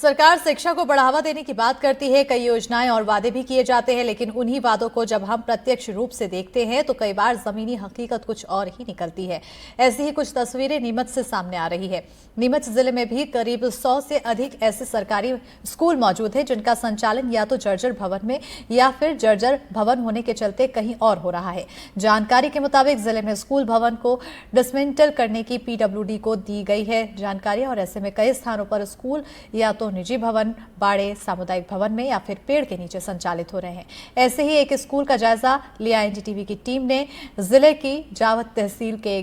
सरकार शिक्षा को बढ़ावा देने की बात करती है, कई योजनाएं और वादे भी किए जाते हैं, लेकिन उन्हीं वादों को जब हम प्रत्यक्ष रूप से देखते हैं तो कई बार जमीनी हकीकत कुछ और ही निकलती है। ऐसी ही कुछ तस्वीरें नीमच से सामने आ रही है। नीमच जिले में भी करीब 100 से अधिक ऐसे सरकारी स्कूल मौजूद हैं जिनका संचालन या तो जर्जर भवन में या फिर जर्जर भवन होने के चलते कहीं और हो रहा है। जानकारी के मुताबिक जिले में स्कूल भवन को डिसमेंटल करने की पीडब्ल्यूडी को दी गई है जानकारी, और ऐसे में कई स्थानों पर स्कूल या तो निजी भवन, बाड़े, सामुदायिक भवन में या फिर पेड़ के नीचे संचालित हो रहे हैं। ऐसे ही एक स्कूल का जायजा लिया एनडीटीवी की टीम ने। जिले की जावद तहसील के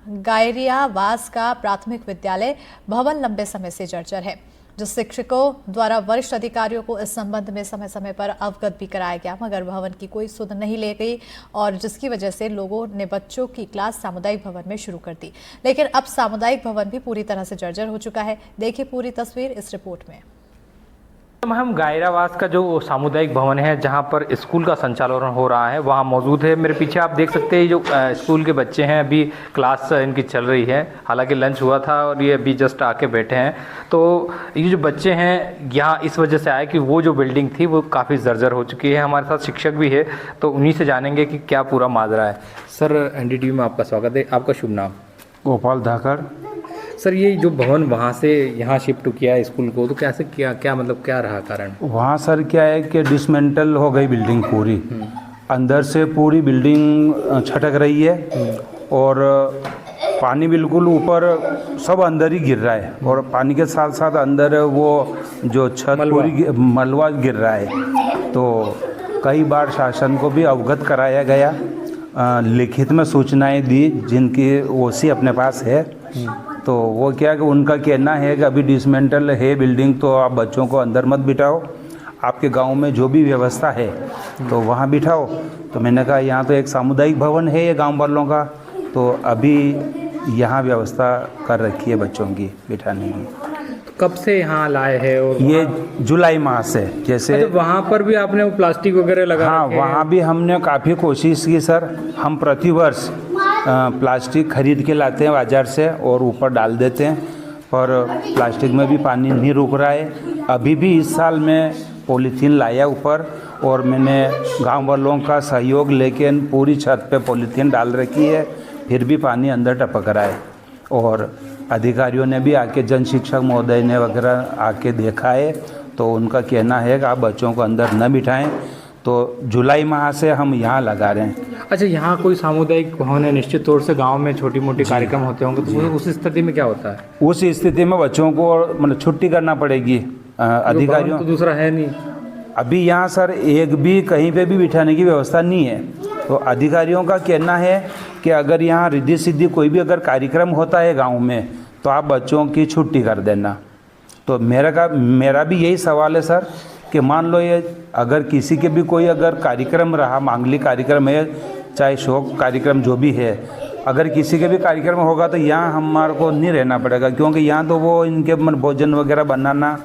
गायरियावास का प्राथमिक विद्यालय भवन लंबे समय से जर्जर है, जो शिक्षकों द्वारा वरिष्ठ अधिकारियों को इस संबंध में समय समय पर अवगत भी कराया गया, मगर भवन की कोई सुध नहीं ले गई और जिसकी वजह से लोगों ने बच्चों की क्लास सामुदायिक भवन में शुरू कर दी। लेकिन अब सामुदायिक भवन भी पूरी तरह से जर्जर हो चुका है। देखिए पूरी तस्वीर इस रिपोर्ट में। हम गायरावास का जो सामुदायिक भवन है जहां पर स्कूल का संचालन हो रहा है वहां मौजूद है। मेरे पीछे आप देख सकते हैं जो स्कूल के बच्चे हैं, अभी क्लास इनकी चल रही है। हालांकि लंच हुआ था और ये अभी जस्ट आके बैठे हैं। तो ये जो बच्चे हैं यहाँ इस वजह से आए कि वो जो बिल्डिंग थी वो काफ़ी जर्जर हो चुकी है। हमारे साथ शिक्षक भी है तो उन्हीं से जानेंगे कि क्या पूरा माजरा है। सर, एनडीटीवी में आपका स्वागत है। आपका शुभ नाम? गोपाल धाकड़। सर, ये जो भवन वहाँ से यहाँ शिफ्ट किया है स्कूल को, तो कैसे क्या मतलब क्या रहा कारण? वहाँ सर क्या है कि डिसमेंटल हो गई बिल्डिंग पूरी, अंदर से पूरी बिल्डिंग छटक रही है और पानी बिल्कुल ऊपर सब अंदर ही गिर रहा है और पानी के साथ साथ अंदर वो जो छत पूरी मलबा गिर रहा है। तो कई बार शासन को भी अवगत कराया गया, लिखित में सूचनाएं दी जिनकी ओसी अपने पास है। तो वो क्या कि उनका कहना है कि अभी डिसमेंटल है बिल्डिंग, तो आप बच्चों को अंदर मत बिठाओ, आपके गांव में जो भी व्यवस्था है तो वहाँ बिठाओ। तो मैंने कहा यहाँ तो एक सामुदायिक भवन है ये गांव वालों का, तो अभी यहाँ व्यवस्था कर रखी है बच्चों की बिठाने की। कब से यहाँ लाए हैं? और ये जुलाई माह से। जैसे वहाँ पर भी आपने वो प्लास्टिक वगैरह लगा? हाँ, वहाँ भी हमने काफ़ी कोशिश की सर। हम प्रतिवर्ष प्लास्टिक खरीद के लाते हैं बाज़ार से और ऊपर डाल देते हैं, पर प्लास्टिक में भी पानी नहीं रुक रहा है। अभी भी इस साल में पॉलीथीन लाया ऊपर और मैंने गांव वालों का सहयोग लेके पूरी छत पे पॉलीथीन डाल रखी है, फिर भी पानी अंदर टपक रहा है। और अधिकारियों ने भी आके, जन शिक्षक महोदय ने वगैरह आके देखा है, तो उनका कहना है कि आप बच्चों को अंदर न बिठाएं। तो जुलाई माह से हम यहाँ लगा रहे हैं। अच्छा, यहाँ कोई सामुदायिक भवन है, निश्चित तौर से गांव में छोटी मोटी कार्यक्रम होते होंगे, तो उस स्थिति में क्या होता है? उस स्थिति में बच्चों को मतलब छुट्टी करना पड़ेगी। अधिकारियों तो दूसरा है नहीं अभी यहाँ सर, एक भी कहीं पे भी बिठाने की व्यवस्था नहीं है। तो अधिकारियों का कहना है कि अगर यहाँ रिद्धि सिद्धि कोई भी अगर कार्यक्रम होता है गाँव में तो आप बच्चों की छुट्टी कर देना। तो मेरा भी यही सवाल है सर कि मान लो ये अगर किसी के भी कोई अगर कार्यक्रम रहा, मांगलिक कार्यक्रम है, चाहे शोक कार्यक्रम जो भी है, अगर किसी के भी कार्यक्रम होगा तो यहाँ हमारे को नहीं रहना पड़ेगा, क्योंकि यहाँ तो वो इनके भोजन वगैरह बनाना,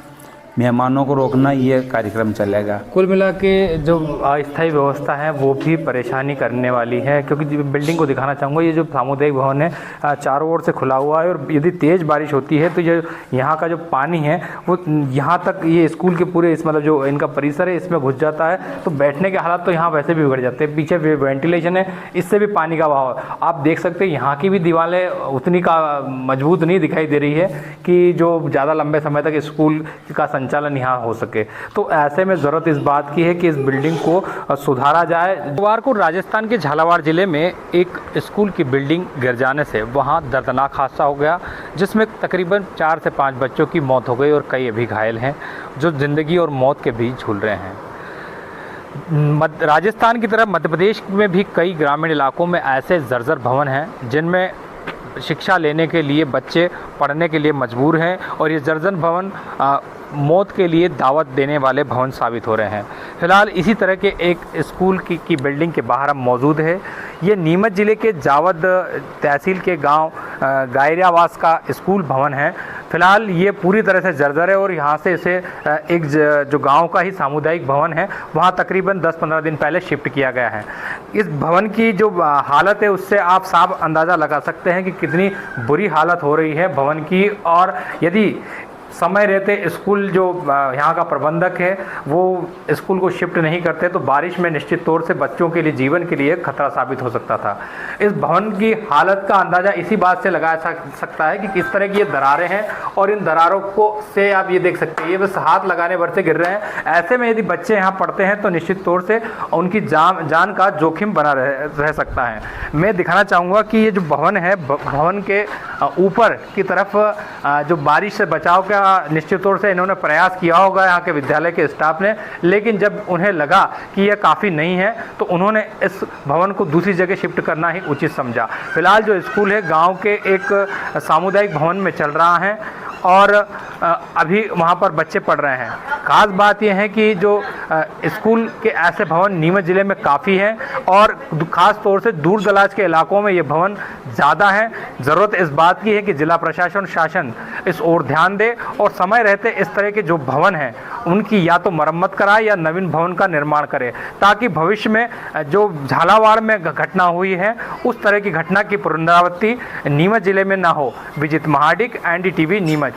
मेहमानों को रोकना, ये कार्यक्रम चलेगा। कुल मिला के जो अस्थायी व्यवस्था है वो भी परेशानी करने वाली है, क्योंकि बिल्डिंग को दिखाना चाहूँगा। ये जो सामुदायिक भवन है चारों ओर से खुला हुआ है और यदि तेज़ बारिश होती है तो ये यहाँ का जो पानी है वो यहाँ तक, ये स्कूल के पूरे इस मतलब जो इनका परिसर है इसमें घुस जाता है। तो बैठने के हालात तो यहाँ वैसे भी बिगड़ जाते हैं। पीछे वेंटिलेशन है, इससे भी पानी का बहाव आप देख सकते हैं। यहाँ की भी दीवारें उतनी का मजबूत नहीं दिखाई दे रही है कि जो ज़्यादा लंबे समय तक स्कूल का संचालन यहाँ हो सके। तो ऐसे में ज़रूरत इस बात की है कि इस बिल्डिंग को सुधारा जाए। बुधवार को राजस्थान के झालावाड़ जिले में एक स्कूल की बिल्डिंग गिर जाने से वहाँ दर्दनाक हादसा हो गया, जिसमें तकरीबन 4 से 5 बच्चों की मौत हो गई और कई अभी घायल हैं, जो ज़िंदगी और मौत के बीच झूल रहे हैं। राजस्थान की तरह मध्य प्रदेश में भी कई ग्रामीण इलाकों में ऐसे जर्जर भवन हैं जिनमें शिक्षा लेने के लिए बच्चे पढ़ने के लिए मजबूर हैं, और ये जर्जर भवन मौत के लिए दावत देने वाले भवन साबित हो रहे हैं। फिलहाल इसी तरह के एक स्कूल की बिल्डिंग के बाहर हम मौजूद है। ये नीमच ज़िले के जावद तहसील के गांव गायरियावास का स्कूल भवन है। फिलहाल ये पूरी तरह से जर्जर है और यहाँ से इसे एक जो गांव का ही सामुदायिक भवन है वहाँ तकरीबन 10-15 दिन पहले शिफ्ट किया गया है। इस भवन की जो हालत है उससे आप साफ अंदाज़ा लगा सकते हैं कि कितनी बुरी हालत हो रही है भवन की। और यदि समय रहते स्कूल जो यहाँ का प्रबंधक है वो स्कूल को शिफ्ट नहीं करते तो बारिश में निश्चित तौर से बच्चों के लिए जीवन के लिए खतरा साबित हो सकता था। इस भवन की हालत का अंदाज़ा इसी बात से लगाया सकता है कि किस तरह की ये दरारें हैं और इन दरारों को से आप ये देख सकते हैं ये बस हाथ लगाने भर से गिर रहे हैं। ऐसे में यदि बच्चे यहाँ पढ़ते हैं तो निश्चित तौर से उनकी जान का जोखिम बना रह सकता है। मैं दिखाना चाहूँगा कि ये जो भवन है भवन के ऊपर की तरफ जो बारिश से बचाव का निश्चित तौर से इन्होंने प्रयास किया होगा यहाँ के विद्यालय के स्टाफ ने, लेकिन जब उन्हें लगा कि यह काफ़ी नहीं है तो उन्होंने इस भवन को दूसरी जगह शिफ्ट करना ही उचित समझा। फिलहाल जो स्कूल है गांव के एक सामुदायिक भवन में चल रहा है और अभी वहाँ पर बच्चे पढ़ रहे हैं। खास बात यह है कि जो स्कूल के ऐसे भवन नीमच ज़िले में काफ़ी हैं और ख़ास तौर से दूर दराज के इलाकों में ये भवन ज़्यादा है। ज़रूरत इस बात की है कि जिला प्रशासन शासन इस ओर ध्यान दे और समय रहते इस तरह के जो भवन हैं उनकी या तो मरम्मत कराए या नवीन भवन का निर्माण करे, ताकि भविष्य में जो झालावाड़ में घटना हुई है उस तरह की घटना की पुनरावृत्ति नीमच ज़िले में ना हो। विजित महाडिक, NDTV नीमच।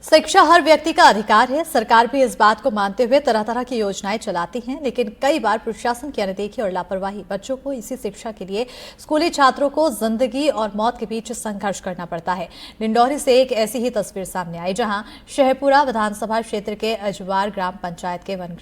शिक्षा हर व्यक्ति का अधिकार है। सरकार भी इस बात को मानते हुए तरह तरह की योजनाएं चलाती हैं, लेकिन कई बार प्रशासन की अनदेखी और लापरवाही बच्चों को इसी शिक्षा के लिए स्कूली छात्रों को जिंदगी और मौत के बीच संघर्ष करना पड़ता है। डिंडौरी से एक ऐसी ही तस्वीर सामने आई, जहां शहपुरा विधानसभा क्षेत्र के अजवार ग्राम पंचायत के वन